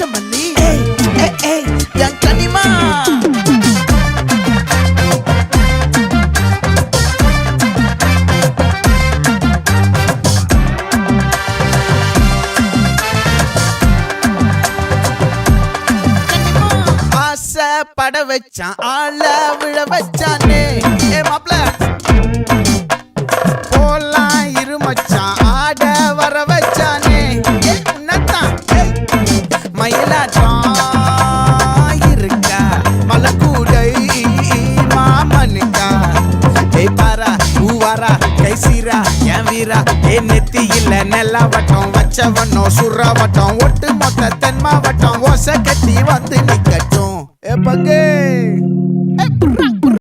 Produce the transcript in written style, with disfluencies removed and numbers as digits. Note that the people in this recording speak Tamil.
மல்லி என் கனிமா பட வச்சான் ஆள விழ வச்சானே மாப்ள போலாம் இருமச்சான் ஆட வர வச்சானே உன்னத்தான் மயிலாட்டம் இருக்கா மலக்கூடை மாமனுக்கா பாரா பூவாரா கைசீரா என் வீரா நெத்தி இல்ல நெல்லா வட்டம் வச்சவனோ சுறா வட்டம் ஒட்டு மொத்த தென் மாவட்டம் ஓசை கட்டி வந்து நிக்கட்டும் பங்கே